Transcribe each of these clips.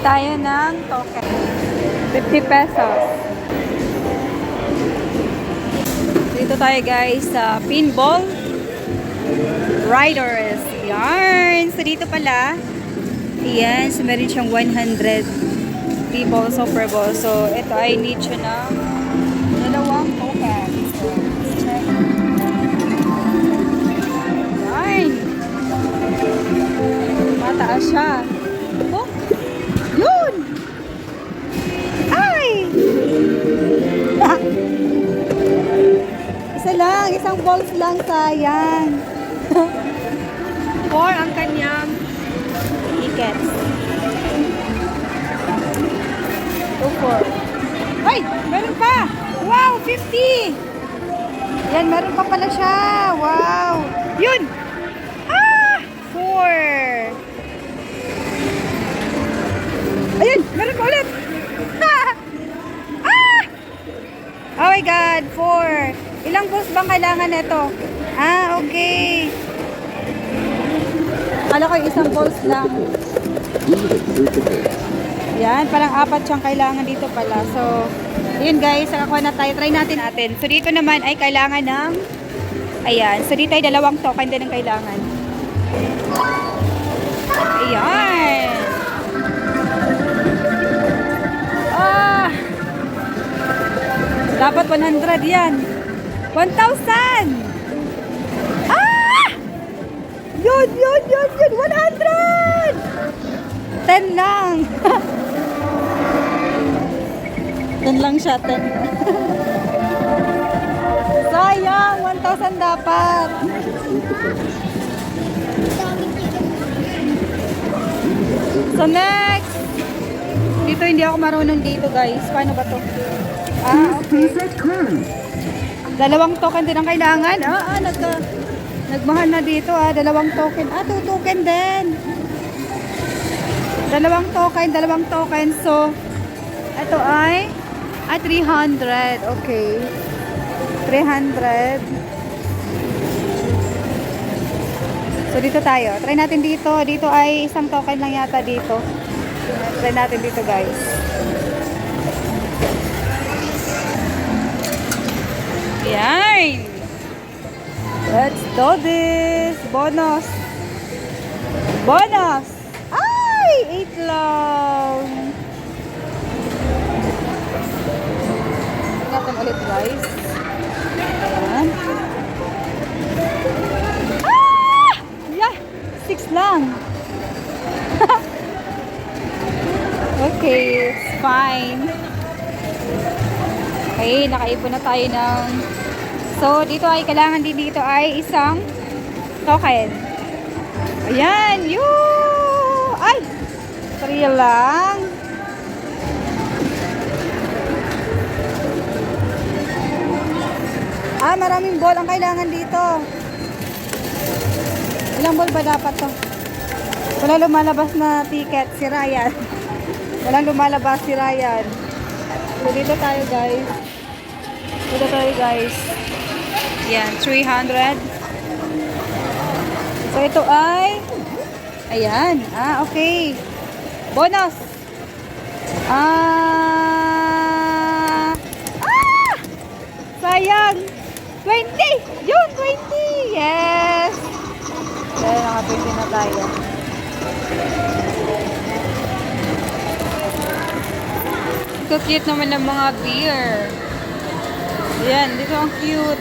tayo ng token. 50 pesos. Dito tayo guys sa Pinball Riders. Yarn! So dito pala, ayan, so meron siyang 100 people super ball. So ito ay need siya ng dalawang token. So, check. Yarn! Mataas siya. Oh! Yun! Ay! Isa lang, isang balls lang, sayang. 4 ang kanyang tickets. 2-4. Ay! Meron pa! Wow! 50! Yan, meron pa pala siya. Wow! Yun! Ah! 4! Ayun! Meron pa ulit! Ah! Oh my God! 4! Ilang balls bang kailangan nito? Ah, okay. Kala ko isang balls lang. Yan, parang 4 siyang kailangan dito pala. So, yun guys, nakakuha na tayo. Try natin. So, dito naman ay kailangan ng ayan. So, dito ay dalawang token din ang kailangan. Ayan. Ah! Dapat 100 yan. 1,000! Ah! Yun! 100! 10 lang. 10 lang siya, 10. Sayang, 1,000 dapat. So next. Dito hindi ako marunong dito, guys. Paano ba to? Ah, okay. Dalawang token din ang kailangan. Nagmahal na dito, dalawang token. 2 token din. Dalawang token. So, ito ay 300. Okay. 300. So, dito tayo. Try natin dito. Dito ay isang token lang yata dito. Try natin dito, guys. Yan. Let's do this. Bonus. Ay! 8 lang. Tingnan natin ulit, guys. Ayan. Ah! Yeah! 6 lang. Okay, it's fine. Okay, nakaipon na tayo ng... So, dito ay kailangan din dito ay isang token. Ayan, yun! Ay! 3 lang. Maraming ball ang kailangan dito. Ilang ball ba dapat to? Wala lumalabas na ticket, si Ryan. Walang lumalabas si Ryan. So, dito tayo, guys. Yan, 300. So, ito ay ayan. Okay. Bonus. Sayang. 20. Yun, 20. Yes. Dahil naka-20 na tayo. Ito cute naman ng mga beer. Ayan, dito ang cute.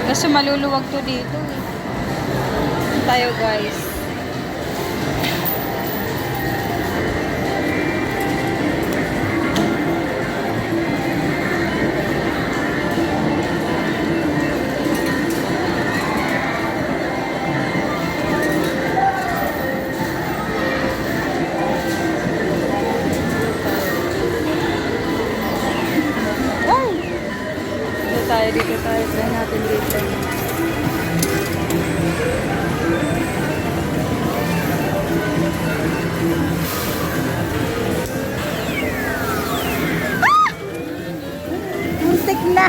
Kasi maluluwag to dito. Tayo, guys. Dito tayo. Try natin dito. Muntik na.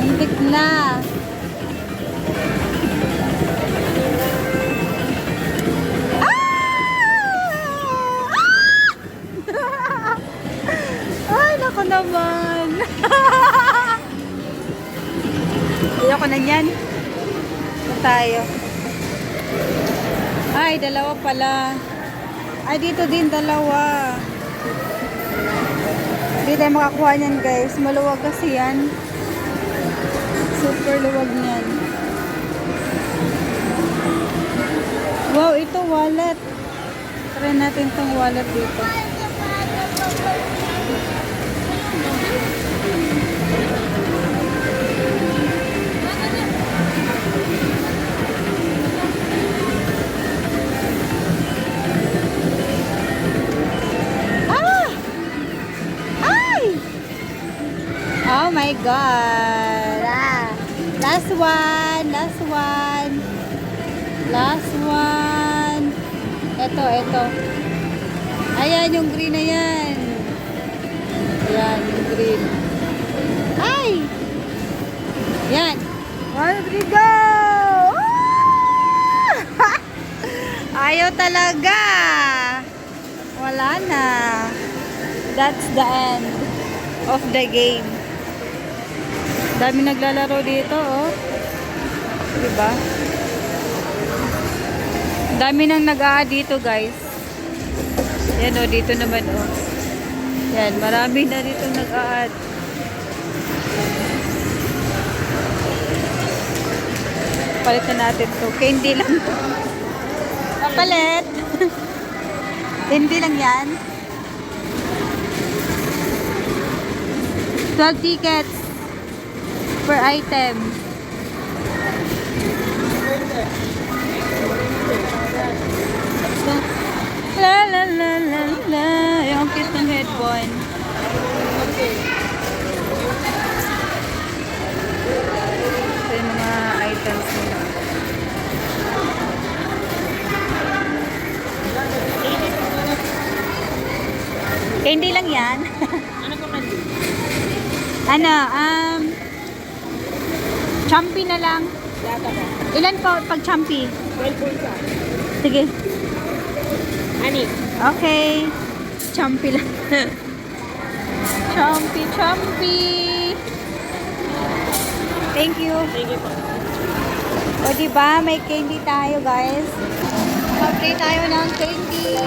Muntik na. kukunan yan. Ito tayo. Ay, dalawa pala. Ay, dito din dalawa. Hindi tayo makakuha niyan, guys. Maluwag kasi yan. Super luwag niyan. Wow, ito wallet. Try natin tong wallet dito. Ah! Ay! Oh my God! Ah! Last one! Last one! Last one! Ito. Ayan, yung green na yan. Ayan, yung green. Ay! Yan. 1, 2, go! Ah! Ayaw talaga. Wala na. That's the end of the game. Dami naglalaro dito, oh. Diba? Dami nang nag-a dito, guys. Yan, oh. Dito naman, oh. Yan, marami na dito nag-a-add. Palitan natin to. Candy lang to. Papalit. Candy lang yan. 12 tickets per item. So, la la la la la. Yung cute ng headphone. Ito yung mga items nila. Candy lang yan. Ano po kanina? Ano, chumpy na lang. Yata po. Ilan po pag chumpy? 12 po isa. Sige. Ani? Okay. Chumpy lang. Chumpy. Thank you. Sige po. O diba, may candy tayo, guys. Mag-play tayo ng candy.